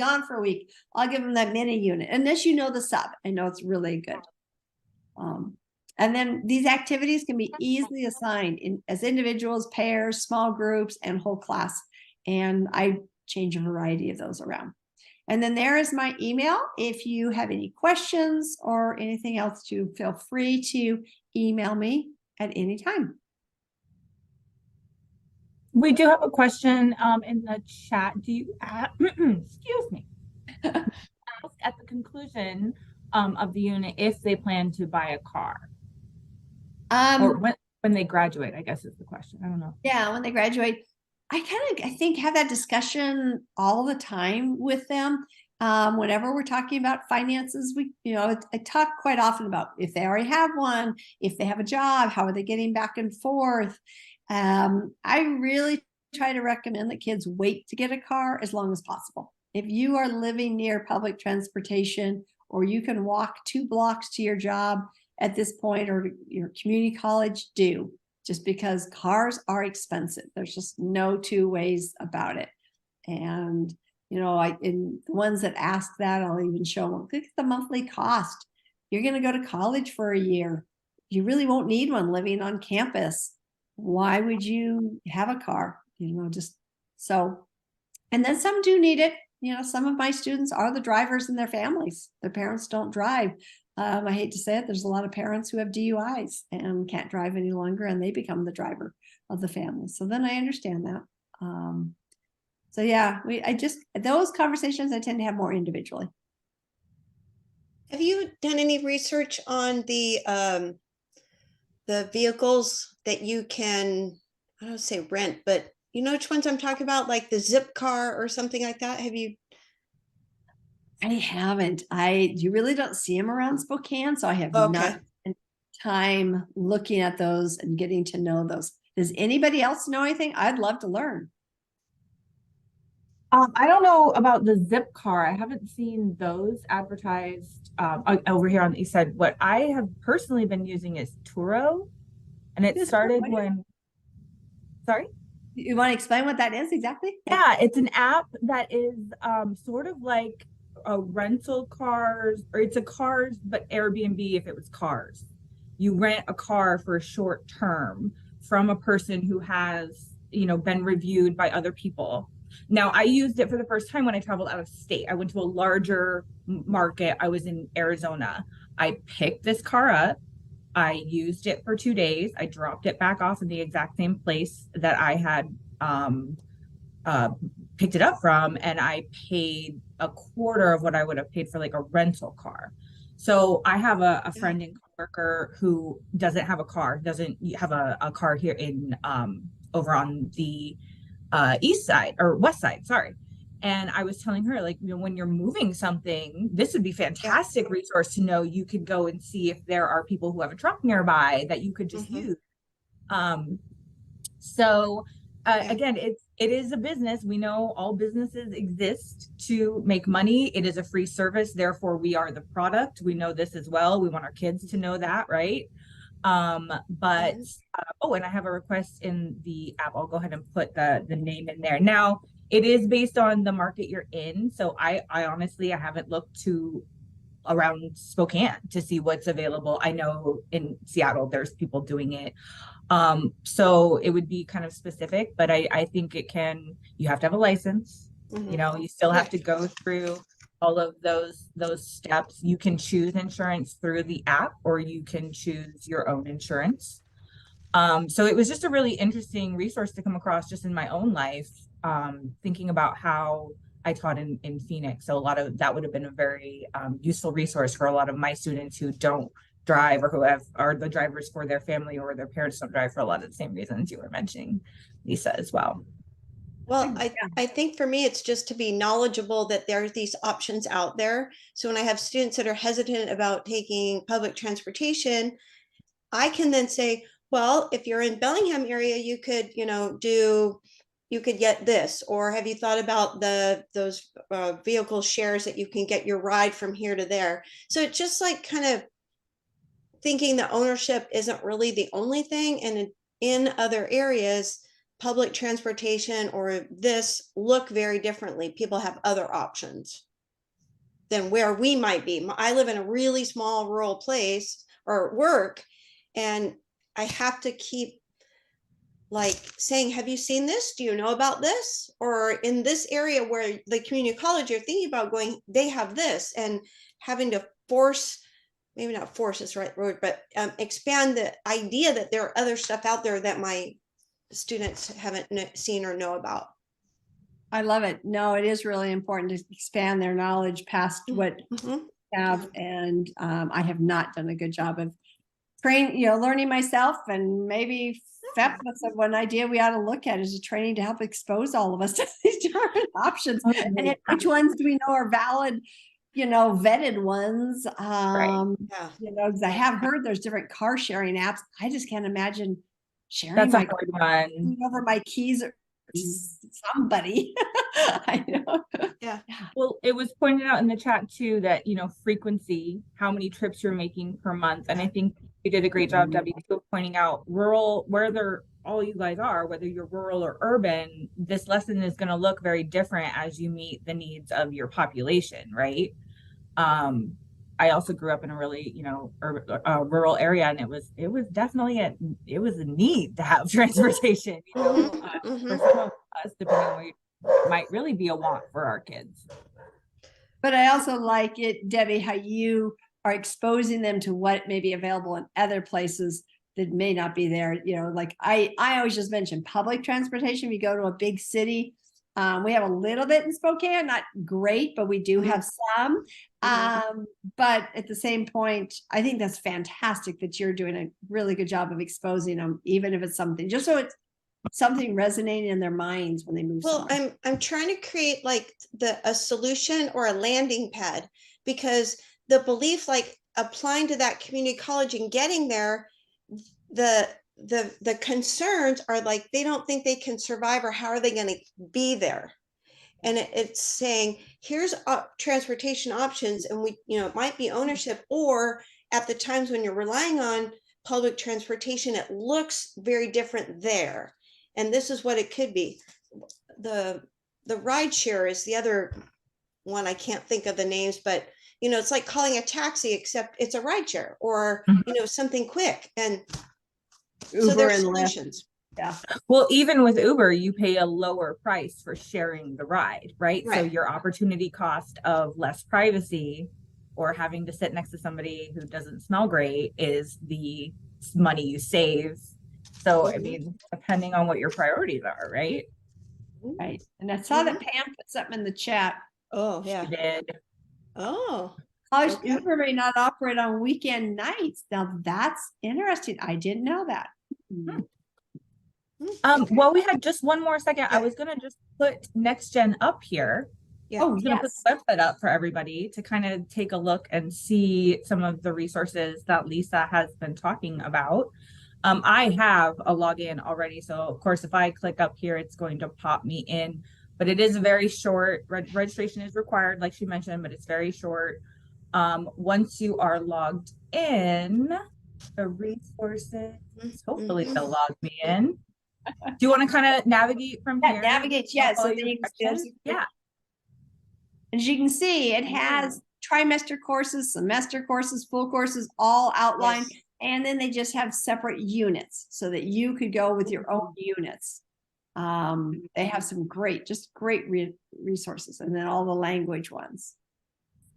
gone for a week, I'll give them that mini unit. Unless you know the sub, I know it's really good. And then these activities can be easily assigned as individuals, pairs, small groups, and whole class. And I change a variety of those around. And then there is my email. If you have any questions or anything else, feel free to email me at any time. We do have a question in the chat. Do you excuse me, ask at the conclusion of the unit if they plan to buy a car? Or when they graduate, I guess is the question. I don't know. Yeah, when they graduate. I think have that discussion all the time with them. Whenever we're talking about finances, I talk quite often about if they already have one, if they have a job, how are they getting back and forth. I really try to recommend that kids wait to get a car as long as possible. If you are living near public transportation, or you can walk 2 blocks to your job at this point, or your community college, just because cars are expensive. There's just no two ways about it. And, in the ones that ask that, I'll even show them, look at the monthly cost. You're going to go to college for a year. You really won't need one living on campus. Why would you have a car? Just so. And then some do need it. Some of my students are the drivers in their families. Their parents don't drive. I hate to say it, there's a lot of parents who have DUIs and can't drive any longer, and they become the driver of the family. So then I understand that. So yeah, those conversations I tend to have more individually. Have you done any research on the vehicles that you can, I don't say rent, but you know which ones I'm talking about, like the Zip car or something like that? Have you? I haven't. You really don't see them around Spokane, so I have not spent time looking at those and getting to know those. Does anybody else know anything? I'd love to learn. I don't know about the Zip car. I haven't seen those advertised over here on the east side. What I have personally been using is Turo, and it started when. Sorry? You want to explain what that is exactly? Yeah, it's an app that is sort of like a rental cars, or it's a cars, but Airbnb if it was cars. You rent a car for a short term from a person who has, been reviewed by other people. Now, I used it for the first time when I traveled out of state. I went to a larger market. I was in Arizona. I picked this car up. I used it for 2 days. I dropped it back off in the exact same place that I had picked it up from, and I paid a quarter of what I would have paid for like a rental car. So I have a friend and coworker who doesn't have a car, doesn't have a car here in over on the east side or west side, sorry. And I was telling her, like, when you're moving something, this would be fantastic resource to know. You could go and see if there are people who have a truck nearby that you could just use. Again, it is a business. We know all businesses exist to make money. It is a free service. Therefore, we are the product. We know this as well. We want our kids to know that, right? And I have a request in the app. I'll go ahead and put the name in there. Now, it is based on the market you're in. So I honestly, I haven't looked around Spokane to see what's available. I know in Seattle, there's people doing it. So it would be kind of specific, but I think you have to have a license. You still have to go through all of those steps. You can choose insurance through the app, or you can choose your own insurance. So it was just a really interesting resource to come across just in my own life, thinking about how I taught in Phoenix. So a lot of that would have been a very useful resource for a lot of my students who don't drive, or who are the drivers for their family, or their parents don't drive for a lot of the same reasons you were mentioning, Lisa, as well. Well, I think for me, it's just to be knowledgeable that there's these options out there. So when I have students that are hesitant about taking public transportation, I can then say, well, if you're in Bellingham area, you could, you could get this, or have you thought about those vehicle shares that you can get your ride from here to there? So it's just like kind of thinking that ownership isn't really the only thing. And in other areas, public transportation or this look very differently. People have other options than where we might be. I live in a really small rural place or work, and I have to keep like saying, have you seen this? Do you know about this? Or in this area where the community college you're thinking about going, they have this, and having to force, maybe not force is the right word, but expand the idea that there are other stuff out there that my students haven't seen or know about. I love it. No, it is really important to expand their knowledge past what Mm-hmm. have, and I have not done a good job of learning myself, and maybe FEP was one idea we ought to look at is a training to help expose all of us to these different options, and yet which ones do we know are valid, vetted ones. Yeah. Because I have heard there's different car sharing apps. I just can't imagine sharing That's a my hard one. over my keys or somebody. I know. Yeah. Well, it was pointed out in the chat too that, frequency, how many trips you're making per month. And I think you did a great job, Debbie, of pointing out rural, where all you guys are, whether you're rural or urban, this lesson is going to look very different as you meet the needs of your population, right? I also grew up in a really, rural area, and it was definitely a need to have transportation, for some of us, depending on where you might really be a want for our kids. But I also like it, Debbie, how you are exposing them to what may be available in other places that may not be there. Like I always just mention public transportation. If you go to a big city, we have a little bit in Spokane, not great, but we do have some. But at the same point, I think that's fantastic that you're doing a really good job of exposing them, even if it's something, just so it's something resonating in their minds when they move. Well, somewhere. I'm trying to create like a solution or a landing pad, because the belief, like applying to that community college and getting there, the concerns are like they don't think they can survive, or how are they going to be there? And it's saying here's transportation options, and it might be ownership, or at the times when you're relying on public transportation, it looks very different there, and this is what it could be. The ride share is the other one. I can't think of the names, but it's like calling a taxi, except it's a ride share, or something quick. And Uber so there's and solutions. Yeah. Well, even with Uber, you pay a lower price for sharing the ride, right? So Right. your opportunity cost of less privacy or having to sit next to somebody who doesn't smell great is the money you save. So, I mean, depending on what your priorities are, right? Right. And I saw that Pam put something in the chat. Oh, yeah. She did. Oh, College okay. Uber may not operate on weekend nights. Now that's interesting. I didn't know that. Well, we had just one more second. Yeah. I was gonna just put Next Gen up here. Yeah. Oh, I was gonna yes. put the website up for everybody to kind of take a look and see some of the resources that Lisa has been talking about. I have a login already, so of course, if I click up here, it's going to pop me in. But it is very short. Registration is required, like she mentioned, but it's very short. Once you are logged in, the resources, hopefully they'll log me in. Do you want to kind of navigate from here? Navigate, yes. So then you can yeah. As you can see, it has trimester courses, semester courses, full courses, all outlined. Yes. And then they just have separate units so that you could go with your own units. They have some great resources, and then all the language ones.